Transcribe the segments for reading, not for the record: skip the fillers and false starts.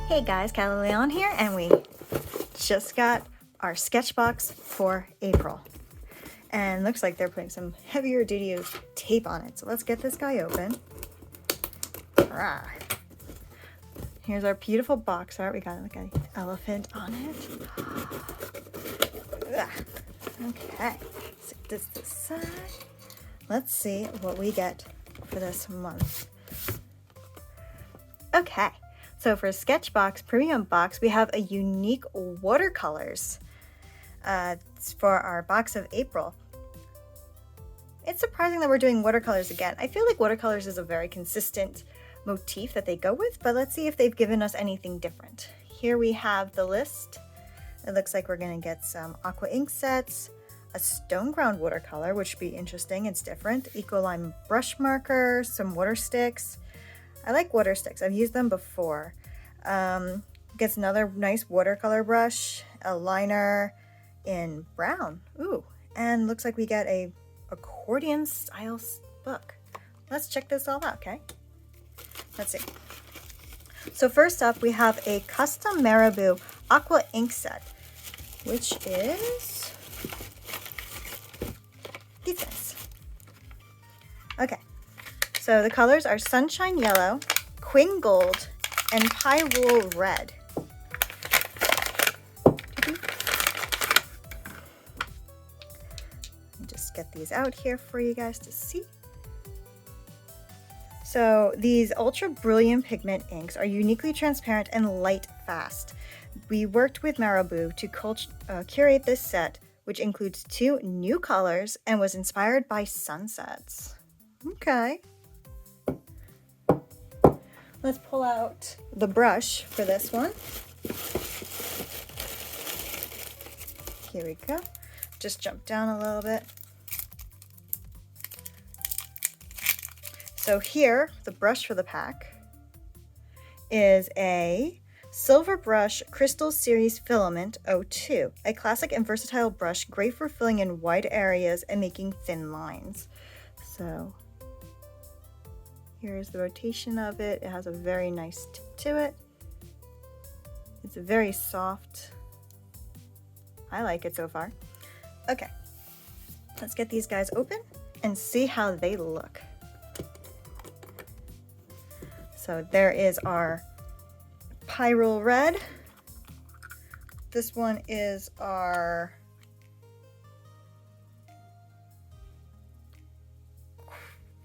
Hey guys, Lyon here, and we just got our sketchbox for April. And looks like they're putting some heavier duty tape on it. So let's get this guy open. Hurrah. Here's our beautiful box art. We got like an elephant on it. Okay, set this to the side. Let's see what we get for this month. Okay. So for Sketchbox Premium Box, we have a unique watercolors for our box of April. It's surprising that we're doing watercolors again. I feel like watercolors is a very consistent motif that they go with, but let's see if they've given us anything different. Here we have the list. It looks like we're going to get some Aqua ink sets, a Stonegound watercolor, which would be interesting. It's different. Ecoline brush marker, some water sticks. I like water sticks. I've used them before. Gets another nice watercolor brush, a liner in brown. Ooh, and looks like we get a accordion style book. Let's check this all out, okay? Let's see. So first up, we have a custom Marabu Aqua ink set, which is these guys. Okay. So the colors are Sunshine Yellow, Quin Gold, and Pyrrole Red. Just get these out here for you guys to see. So these ultra brilliant pigment inks are uniquely transparent and light fast. We worked with Marabu to curate this set, which includes 2 new colors and was inspired by sunsets. Okay. Let's pull out the brush for this one. Here we go. Just jump down a little bit. So here, the brush for the pack is a Silver Brush Crystal Series Filament 02, a classic and versatile brush, great for filling in wide areas and making thin lines. So here's the rotation of it. It has a very nice tip to it. It's very soft. I like it so far. Okay, let's get these guys open and see how they look. So there is our Pyrrole Red. This one is our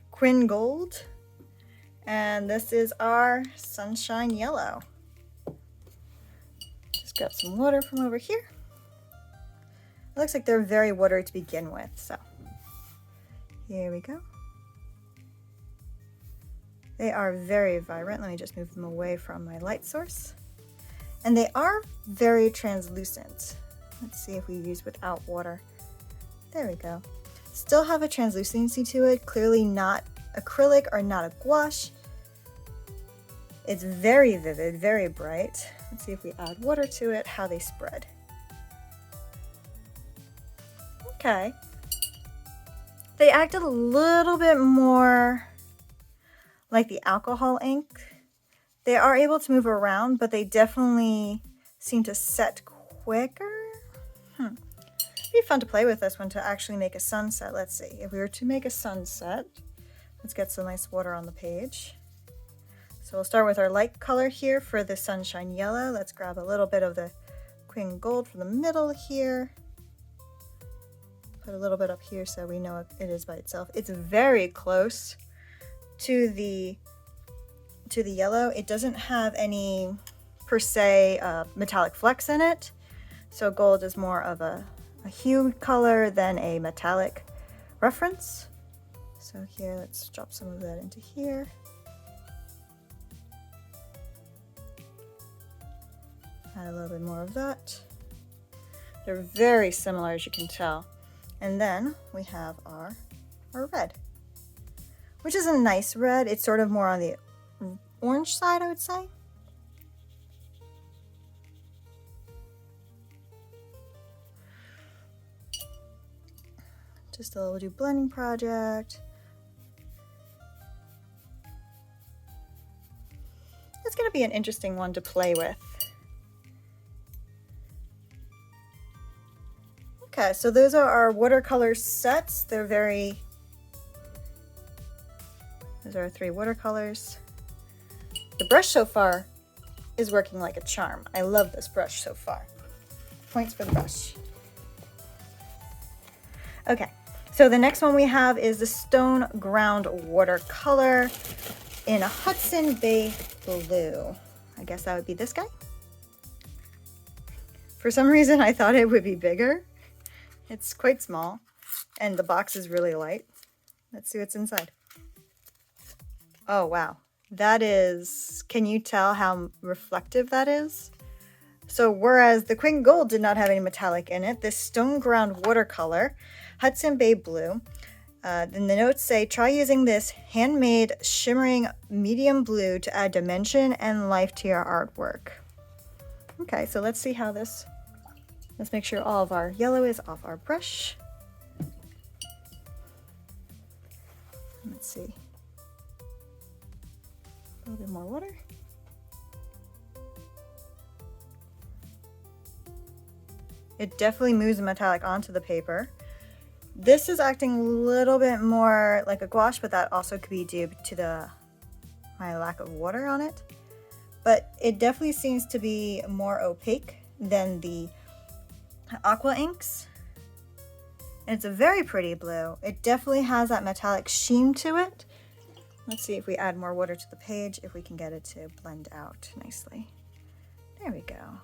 Quin Gold. And this is our Sunshine Yellow. Just grab some water from over here. It looks like they're very watery to begin with, so here we go. They are very vibrant. Let me just move them away from my light source. And they are very translucent. Let's see if we use without water. There we go. Still have a translucency to it, clearly not acrylic or not a gouache. It's very vivid, very bright. Let's see if we add water to it, how they spread. Okay. They acted a little bit more like the alcohol ink. They are able to move around, but they definitely seem to set quicker. It'd be fun to play with this one to actually make a sunset. Let's see, if we were to make a sunset, let's get some nice water on the page. So we'll start with our light color here for the Sunshine Yellow. Let's grab a little bit of the Quin Gold from the middle here. Put a little bit up here so we know it is by itself. It's very close to the yellow. It doesn't have any per se metallic flecks in it. So gold is more of a hue color than a metallic reference. So here, let's drop some of that into here. Add a little bit more of that. They're very similar, as you can tell. And then we have our red, which is a nice red. It's sort of more on the orange side, I would say. Just a little do blending project. That's going to be an interesting one to play with. Okay, so those are our watercolor sets. Those are our 3 watercolors. The brush so far is working like a charm. I love this brush so far. Points for the brush. Okay, so the next one we have is the Stonegound watercolor in a Hudson Bay Blue. I guess that would be this guy. For some reason, I thought it would be bigger. It's quite small, and the box is really light. Let's see what's inside. Oh, wow. That is, can you tell how reflective that is? So whereas the Quin Gold did not have any metallic in it, this Stonegound watercolor, Hudson Bay Blue, then the notes say, try using this handmade shimmering medium blue to add dimension and life to your artwork. Okay, so let's see how this, let's make sure all of our yellow is off our brush. Let's see. A little bit more water. It definitely moves the metallic onto the paper. This is acting a little bit more like a gouache, but that also could be due to my lack of water on it. But it definitely seems to be more opaque than the Aqua inks. And it's a very pretty blue. It definitely has that metallic sheen to it. Let's see if we add more water to the page, if we can get it to blend out nicely. There we go.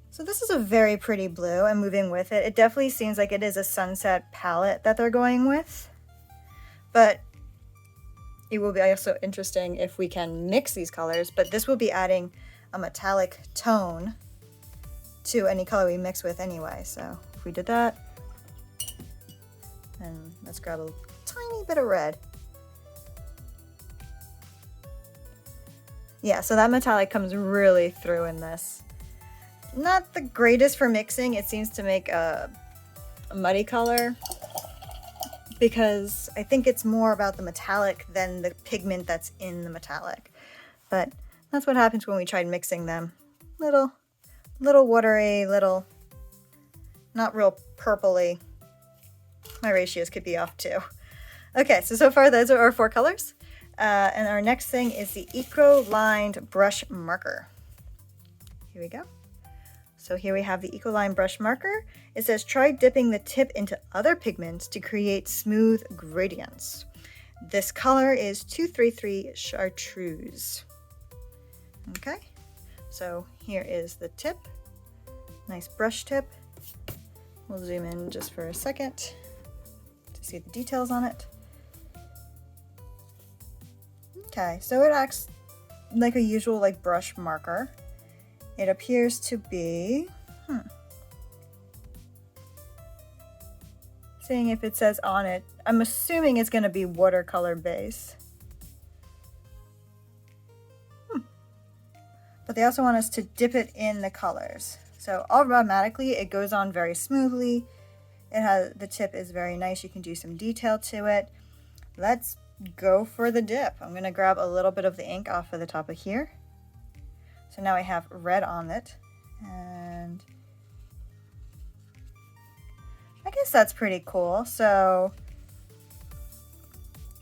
So this is a very pretty blue, and moving with it, it definitely seems like it is a sunset palette that they're going with. But it will be also interesting if we can mix these colors, but this will be adding a metallic tone to any color we mix with anyway. So if we did that, and let's grab a tiny bit of red. Yeah, so that metallic comes really through in this. Not the greatest for mixing. It seems to make a muddy color because I think it's more about the metallic than the pigment that's in the metallic. But that's what happens when we tried mixing them. Little watery, little, not real purpley. My ratios could be off too. Okay, so far those are our 4 colors. And our next thing is the Ecoline brush marker. Here we go. So here we have the Ecoline brush marker. It says, try dipping the tip into other pigments to create smooth gradients. This color is 233 Chartreuse. Okay, so here is the tip. Nice brush tip. We'll zoom in just for a second to see the details on it. Okay, so it acts like a usual brush marker. It appears to be, seeing if it says on it, I'm assuming it's going to be watercolor base. But they also want us to dip it in the colors. So automatically it goes on very smoothly. It has, the tip is very nice. You can do some detail to it. Let's go for the dip. I'm going to grab a little bit of the ink off of the top of here. So now I have red on it, and I guess that's pretty cool. So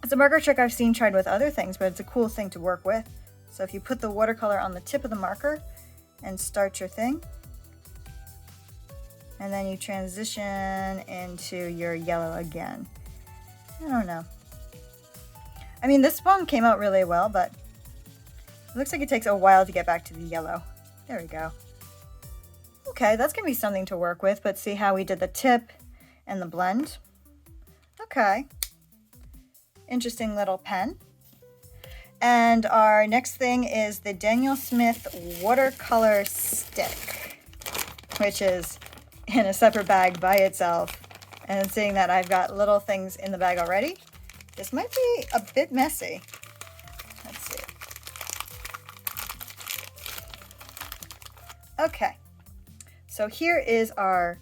it's a marker trick I've seen tried with other things, but it's a cool thing to work with. So if you put the watercolor on the tip of the marker and start your thing, and then you transition into your yellow again. I don't know. I mean, this one came out really well, but it looks like it takes a while to get back to the yellow. There we go. Okay, that's gonna be something to work with, but see how we did the tip and the blend? Okay. Interesting little pen. And our next thing is the Daniel Smith watercolor stick, which is in a separate bag by itself. And seeing that I've got little things in the bag already, this might be a bit messy. Let's see. Okay, so here is our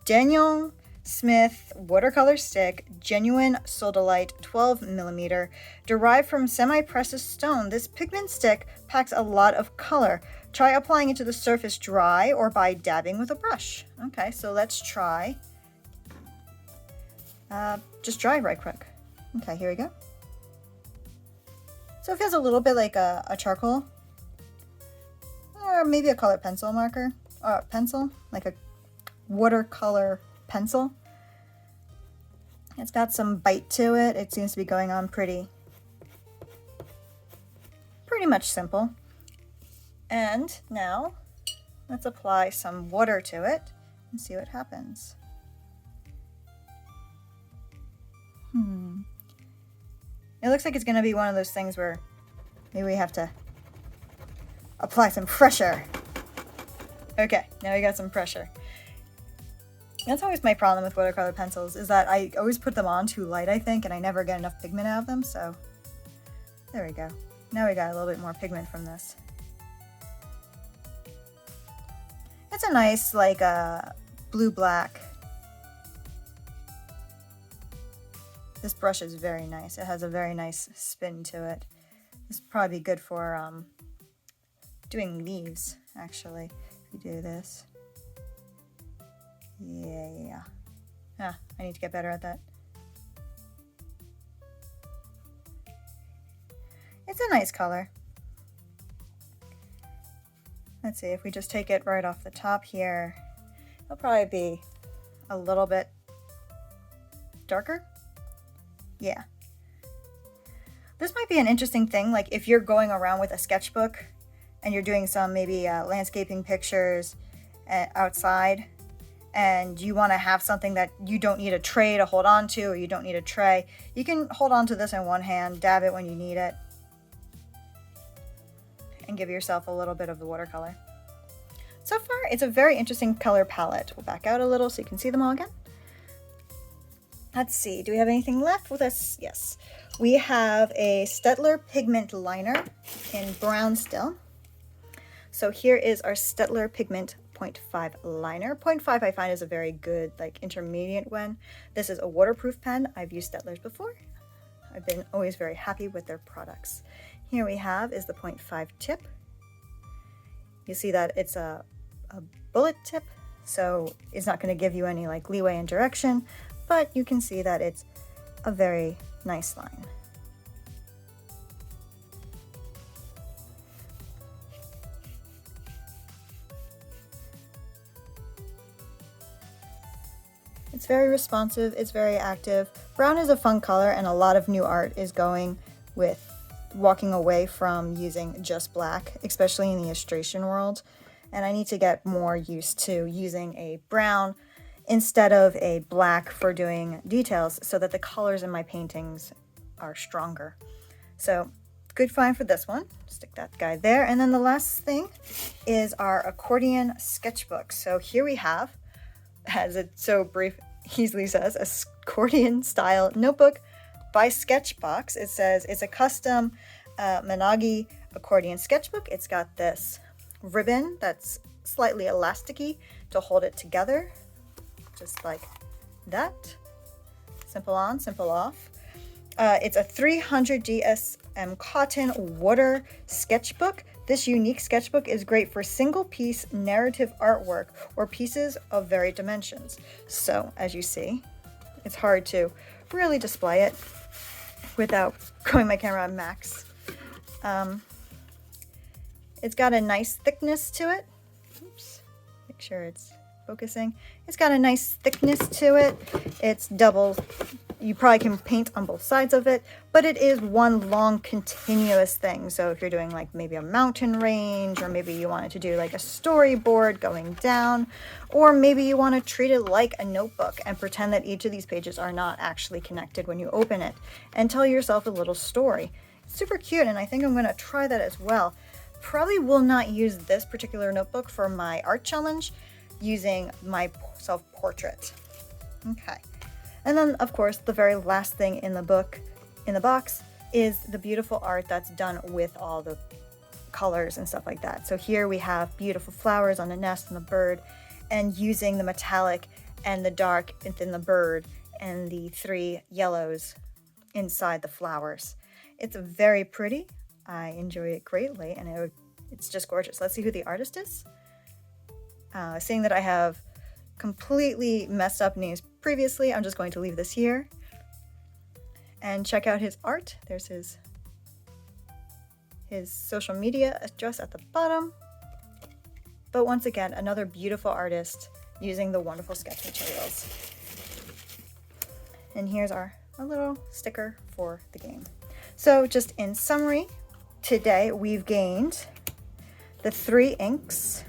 Daniel Smith watercolor stick, genuine Sodalite 12mm, derived from semi-precious stone. This pigment stick packs a lot of color. Try applying it to the surface dry or by dabbing with a brush. Okay, so let's try. Just dry right quick. Okay, here we go. So it feels a little bit like a charcoal, or maybe a colored pencil marker, or pencil, like a watercolor pencil. It's got some bite to it. It seems to be going on pretty much simple. And now let's apply some water to it and see what happens. It looks like it's going to be one of those things where maybe we have to apply some pressure. Okay, now we got some pressure. That's always my problem with watercolor pencils, is that I always put them on too light, I think, and I never get enough pigment out of them, so there we go. Now we got a little bit more pigment from this. It's a nice, like, blue-black. This brush is very nice. It has a very nice spin to it. This would probably be good for doing leaves, actually, if you do this. Yeah. Ah, I need to get better at that. It's a nice color. Let's see, if we just take it right off the top here, it'll probably be a little bit darker. Yeah. This might be an interesting thing, like if you're going around with a sketchbook and you're doing some maybe landscaping pictures outside, and you want to have something that you don't need a tray to hold on to, or you don't need a tray, you can hold on to this in one hand, dab it when you need it, and give yourself a little bit of the watercolor. So far, it's a very interesting color palette. We'll back out a little so you can see them all again. Let's see, do we have anything left with us? Yes. We have a Steadtler pigment liner in brown still. So here is our Steadtler pigment 0.5 liner. 0.5 I find is a very good, like, intermediate one. This is a waterproof pen. I've used Staedtlers before. I've been always very happy with their products. Here we have is the 0.5 tip. You see that it's a bullet tip, so it's not going to give you any like leeway in direction, but you can see that it's a very nice line. It's very responsive, it's very active. Brown is a fun color, and a lot of new art is going with walking away from using just black, especially in the illustration world. And I need to get more used to using a brown instead of a black for doing details, so that the colors in my paintings are stronger. So good find for this one. Stick that guy there. And then the last thing is our Accordion sketchbook. So here we have, as it so brief easily says, a accordion style notebook by Sketchbox. It says it's a custom Magnani accordion sketchbook. It's got this ribbon that's slightly elasticy to hold it together, just like that. Simple on, simple off. It's a 300 GSM cotton water sketchbook. This unique sketchbook is great for single piece narrative artwork or pieces of varied dimensions. So as you see, it's hard to really display it without going my camera on max. It's got a nice thickness to it. Oops, make sure it's focusing. It's got a nice thickness to it. It's double. You probably can paint on both sides of it, but it is one long continuous thing. So if you're doing like maybe a mountain range, or maybe you wanted to do like a storyboard going down, or maybe you want to treat it like a notebook and pretend that each of these pages are not actually connected when you open it, and tell yourself a little story. It's super cute, and I think I'm going to try that as well. Probably will not use this particular notebook for my art challenge, using my self-portrait. Okay. And then, of course, the very last thing in the box, is the beautiful art that's done with all the colors and stuff like that. So here we have beautiful flowers on a nest and a bird, and using the metallic and the dark within the bird, and the 3 yellows inside the flowers. It's very pretty. I enjoy it greatly, and it's just gorgeous. Let's see who the artist is. Seeing that I have completely messed up names previously, I'm just going to leave this here and check out his art. There's his social media address at the bottom. But once again, another beautiful artist using the wonderful sketch materials. And here's a little sticker for the game. So just in summary, today we've gained the 3 inks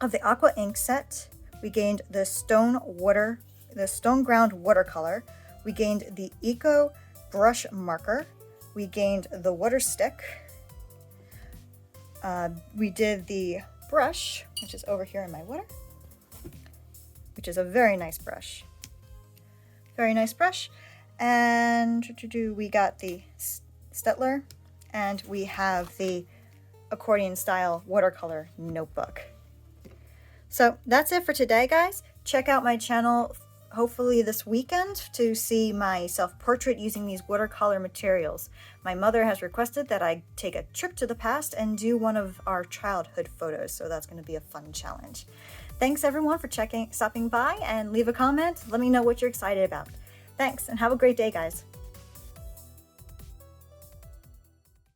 of the Aqua ink set. We gained the Stonegound watercolor. We gained the Eco brush marker. We gained the water stick. We did the brush, which is over here in my water, which is a very nice brush. Very nice brush. And we got the Steadtler, and we have the accordion style watercolor notebook. So that's it for today, guys. Check out my channel hopefully this weekend to see my self-portrait using these watercolor materials. My mother has requested that I take a trip to the past and do one of our childhood photos, so that's going to be a fun challenge. Thanks everyone for stopping by, and leave a comment. Let me know what you're excited about. Thanks, and have a great day, guys.